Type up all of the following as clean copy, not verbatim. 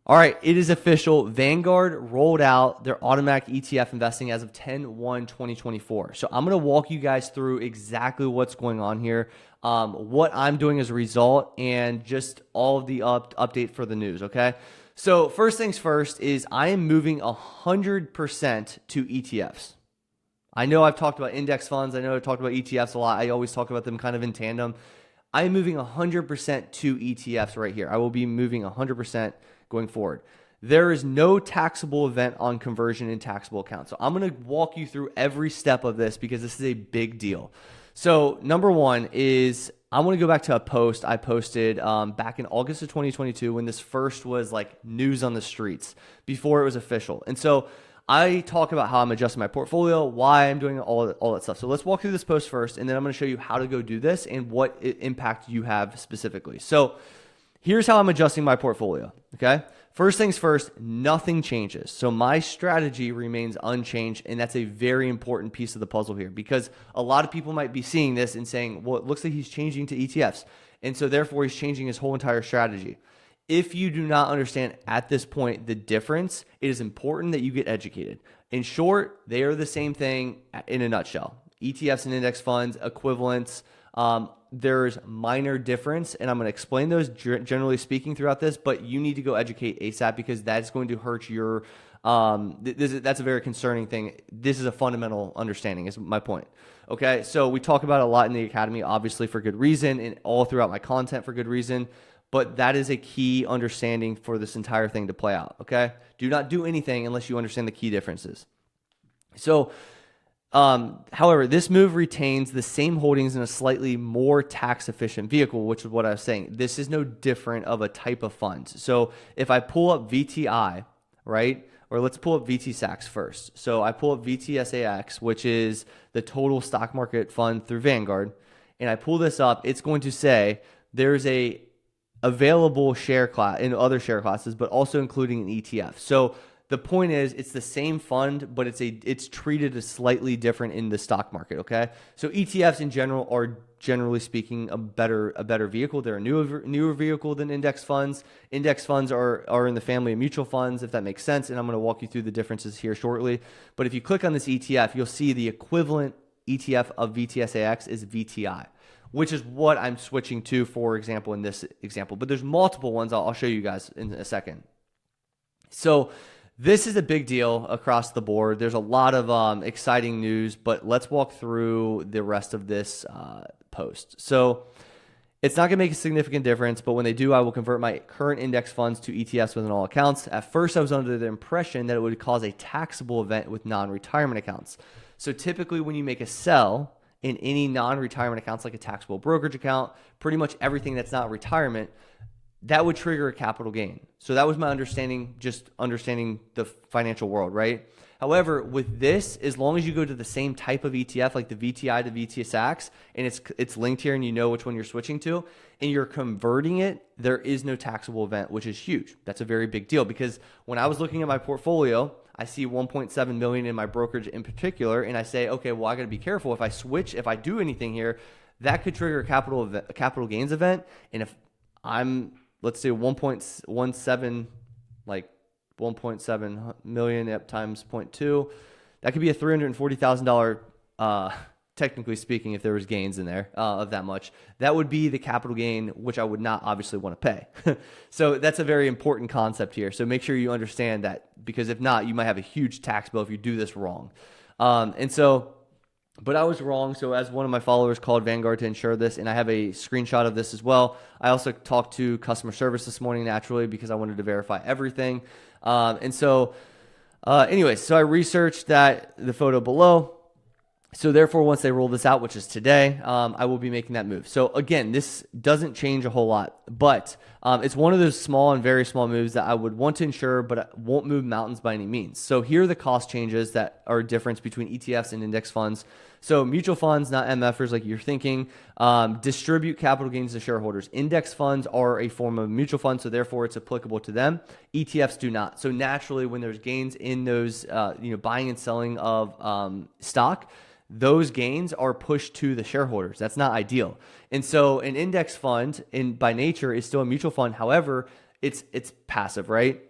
All right, it is official. Vanguard rolled out their automatic ETF investing as of 10/1/2024. So I'm going to walk you guys through exactly what's going on here, what I'm doing as a result, and just all of the update for the news, okay? So first things first is I am moving 100% to ETFs. I know I've talked about index funds. I know I've talked about ETFs a lot. I always talk about them kind of in tandem. I am moving 100% to ETFs right here. I will be moving 100% going forward. There is no taxable event on conversion in taxable accounts. So I'm going to walk you through every step of this because this is a big deal. So number one is I want to go back to a post I posted back in August of 2022 when this first was like news on the streets before it was official. And so I talk about how I'm adjusting my portfolio, why I'm doing all that stuff. So let's walk through this post first, and then I'm going to show you how to go do this and what impact you have specifically. So here's how I'm adjusting my portfolio, okay? First things first, nothing changes. So my strategy remains unchanged, and that's a very important piece of the puzzle here because a lot of people might be seeing this and saying, well, it looks like he's changing to ETFs, and so therefore he's changing his whole entire strategy. If you do not understand at this point the difference, it is important that you get educated. In short, they are the same thing in a nutshell. ETFs and index funds, equivalents, there's minor difference, and I'm going to explain those generally speaking throughout this, but you need to go educate ASAP because that's going to hurt your, that's a very concerning thing. This is a fundamental understanding is my point. Okay, so we talk about it a lot in the academy, obviously for good reason, and all throughout my content for good reason, but that is a key understanding for this entire thing to play out, okay? Do not do anything unless you understand the key differences. So, however, this move retains the same holdings in a slightly more tax efficient vehicle, which is what I was saying. This is no different of a type of fund. So if I pull up VTI, right, or let's pull up VTSAX first. So I pull up VTSAX, which is the total stock market fund through Vanguard, and I pull this up, it's going to say there's a available share class in other share classes, but also including an ETF. So the point is, it's the same fund, but it's treated as slightly different in the stock market. Okay, so ETFs in general are generally speaking a better vehicle. They're a newer vehicle than index funds. Index funds are in the family of mutual funds, if that makes sense. And I'm going to walk you through the differences here shortly. But if you click on this ETF, you'll see the equivalent ETF of VTSAX is VTI, which is what I'm switching to, for example, in this example. But there's multiple ones I'll show you guys in a second. So this is a big deal across the board. There's a lot of exciting news, but let's walk through the rest of this post. So it's not going to make a significant difference, but when they do, I will convert my current index funds to ETFs within all accounts. At first, I was under the impression that it would cause a taxable event with non-retirement accounts. So typically when you make a sell in any non-retirement accounts like a taxable brokerage account, pretty much everything that's not retirement, that would trigger a capital gain. So that was my understanding, just understanding the financial world, right? However, with this, as long as you go to the same type of ETF, like the VTI to VTSAX, and it's linked here and you know which one you're switching to, and you're converting it, there is no taxable event, which is huge. That's a very big deal because when I was looking at my portfolio, I see 1.7 million in my brokerage in particular, and I say, okay, well, I got to be careful. If I switch, if I do anything here, that could trigger a capital gains event. And if I'm, let's say 1.17, like 1.7 million up times 0.2, that could be a $340,000, technically speaking, if there was gains in there of that much. That would be the capital gain, which I would not obviously want to pay. So that's a very important concept here. So make sure you understand that, because if not, you might have a huge tax bill if you do this wrong. But I was wrong. So as one of my followers called Vanguard to ensure this, and I have a screenshot of this as well. I also talked to customer service this morning naturally because I wanted to verify everything. Anyways, so I researched the photo below. So therefore, once they roll this out, which is today, I will be making that move. So again, this doesn't change a whole lot, but it's one of those small and very small moves that I would want to ensure, but it won't move mountains by any means. So here are the cost changes that are a difference between ETFs and index funds. So mutual funds, not MFers like you're thinking, distribute capital gains to shareholders. Index funds are a form of mutual fund, so therefore it's applicable to them. ETFs do not. So naturally, when there's gains in those, buying and selling of stock, those gains are pushed to the shareholders. That's not ideal. And so an index fund by nature is still a mutual fund. However, it's passive, right?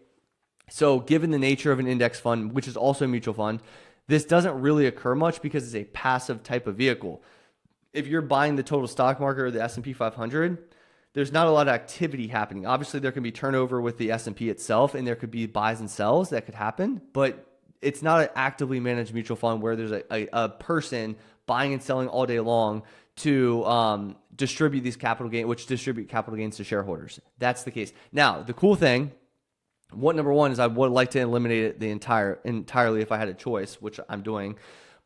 So given the nature of an index fund, which is also a mutual fund, this doesn't really occur much because it's a passive type of vehicle. If you're buying the total stock market or the S&P 500, there's not a lot of activity happening. Obviously, there can be turnover with the S&P itself, and there could be buys and sells that could happen, but it's not an actively managed mutual fund where there's a person buying and selling all day long to distribute these capital gains, which distribute capital gains to shareholders. That's the case. Now, the cool thing, number one is I would like to eliminate it entirely if I had a choice, which I'm doing.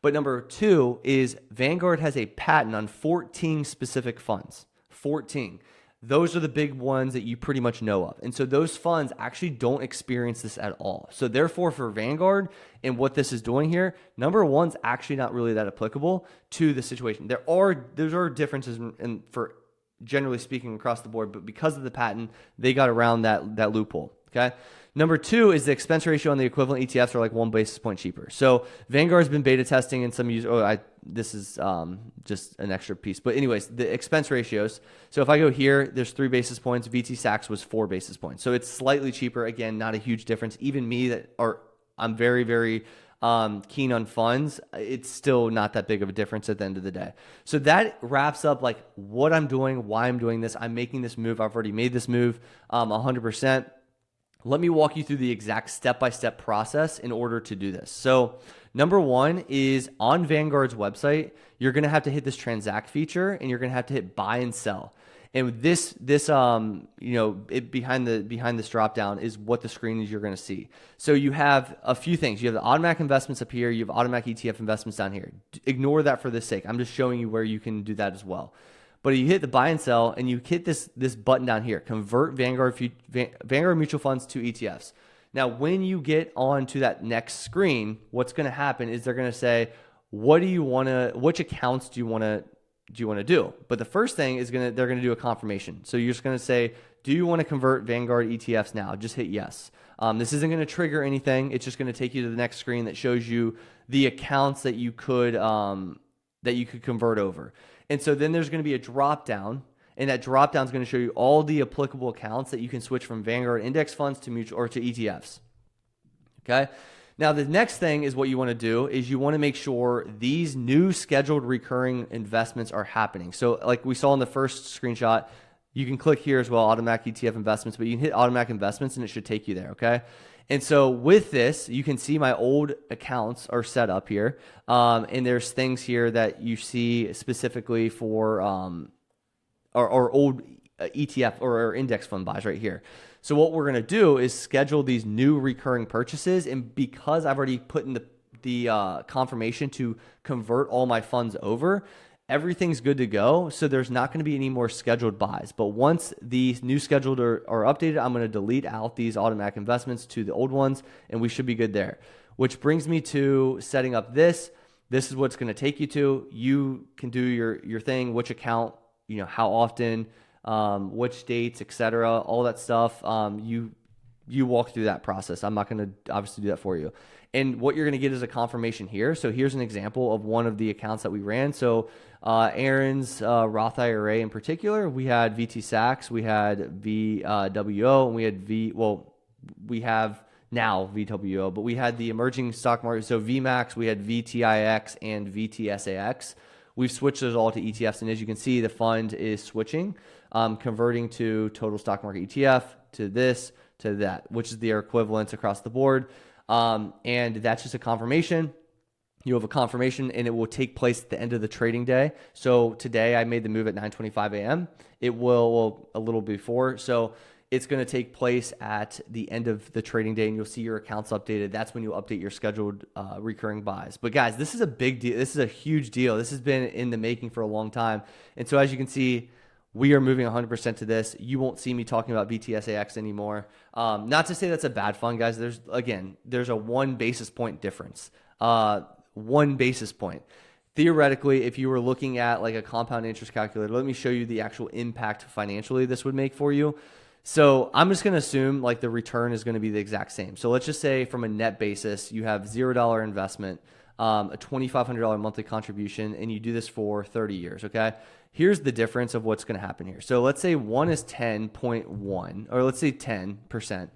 But number two is Vanguard has a patent on 14 specific funds. 14. Those are the big ones that you pretty much know of. And so those funds actually don't experience this at all. So therefore for Vanguard and what this is doing here, number one's actually not really that applicable to the situation. There are differences for generally speaking across the board, but because of the patent, they got around that loophole. Okay. Number two is the expense ratio on the equivalent ETFs are like 1 basis point cheaper. So Vanguard's been beta testing in some users. This is just an extra piece. But anyways, the expense ratios. So if I go here, there's 3 basis points. VT Sachs was 4 basis points. So it's slightly cheaper. Again, not a huge difference. Even me I'm very, very keen on funds. It's still not that big of a difference at the end of the day. So that wraps up like what I'm doing, why I'm doing this. I'm making this move. I've already made this move 100%. Let me walk you through the exact step-by-step process in order to do this. So number one is on Vanguard's website, you're going to have to hit this transact feature and you're going to have to hit buy and sell. And this behind this drop down is what the screen is you're going to see. So you have a few things. You have the automatic investments up here. You have automatic ETF investments down here. Ignore that for this sake. I'm just showing you where you can do that as well. But you hit the buy and sell, and you hit this button down here, convert Vanguard mutual funds to ETFs. Now, when you get onto that next screen, what's going to happen is they're going to say, which accounts do you want to do? But the first thing is they're going to do a confirmation. So you're just going to say, do you want to convert Vanguard ETFs now? Just hit yes. This isn't going to trigger anything. It's just going to take you to the next screen that shows you the accounts that you could convert over. And so then there's going to be a drop down, and that drop down is going to show you all the applicable accounts that you can switch from Vanguard index funds to ETFs. Okay. Now the next thing is what you want to do is you want to make sure these new scheduled recurring investments are happening. So like we saw in the first screenshot, you can click here as well, automatic ETF investments, but you can hit automatic investments and it should take you there. Okay. And so with this, you can see my old accounts are set up here. And there's things here that you see specifically for our old ETF or index fund buys right here. So what we're going to do is schedule these new recurring purchases. And because I've already put in the confirmation to convert all my funds over, everything's good to go. So there's not going to be any more scheduled buys. But once these new scheduled are updated, I'm going to delete out these automatic investments to the old ones, and we should be good there. Which brings me to setting up this. This is what's going to take you to. You can do your thing, which account, how often, which dates, etc. All that stuff. You walk through that process. I'm not going to obviously do that for you. And what you're going to get is a confirmation here. So here's an example of one of the accounts that we ran. So Aaron's Roth IRA in particular, we had VT Sachs, we had VWO, and we had we have now VWO, but we had the emerging stock market. So VMAX, we had VTIX and VTSAX. We've switched those all to ETFs. And as you can see, the fund is switching, converting to total stock market ETF, to this, to that, which is their equivalents across the board. And that's just a confirmation. You have a confirmation and it will take place at the end of the trading day. So today I made the move at 9:25 a.m. It will a little before. So it's going to take place at the end of the trading day and you'll see your accounts updated. That's when you'll update your scheduled recurring buys. But guys, this is a big deal. This is a huge deal. This has been in the making for a long time. And so as you can see, we are moving 100% to this. You won't see me talking about VTSAX anymore. Not to say that's a bad fund, guys. There's a 1 basis point difference. 1 basis point. Theoretically, if you were looking at like a compound interest calculator, let me show you the actual impact financially this would make for you. So I'm just going to assume like the return is going to be the exact same. So let's just say from a net basis, you have $0 investment, a $2,500 monthly contribution, and you do this for 30 years, okay? Here's the difference of what's going to happen here. So let's say 1 is 10.1, or let's say 10%,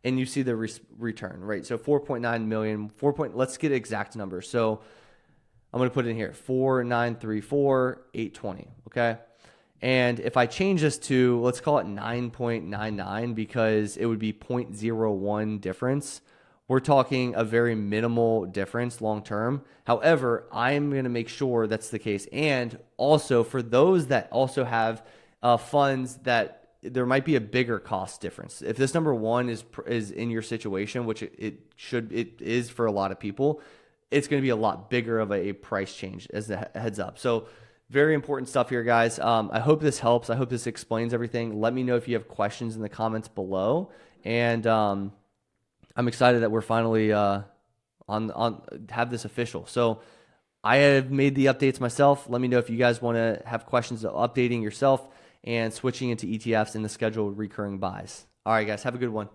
and you see the return, right? So 4.9 million, let's get exact numbers. So I'm going to put it in here, 4,934,820, okay? And if I change this to, let's call it 9.99 because it would be 0.01 difference, we're talking a very minimal difference long term. However, I'm going to make sure that's the case. And also for those that also have funds that there might be a bigger cost difference. If this number one is in your situation, which it is for a lot of people, it's going to be a lot bigger of a price change as a heads up. So very important stuff here, guys. I hope this helps. I hope this explains everything. Let me know if you have questions in the comments below. And I'm excited that we're finally have this official. So I have made the updates myself. Let me know if you guys want to have questions of updating yourself and switching into ETFs and the scheduled recurring buys. All right, guys, have a good one.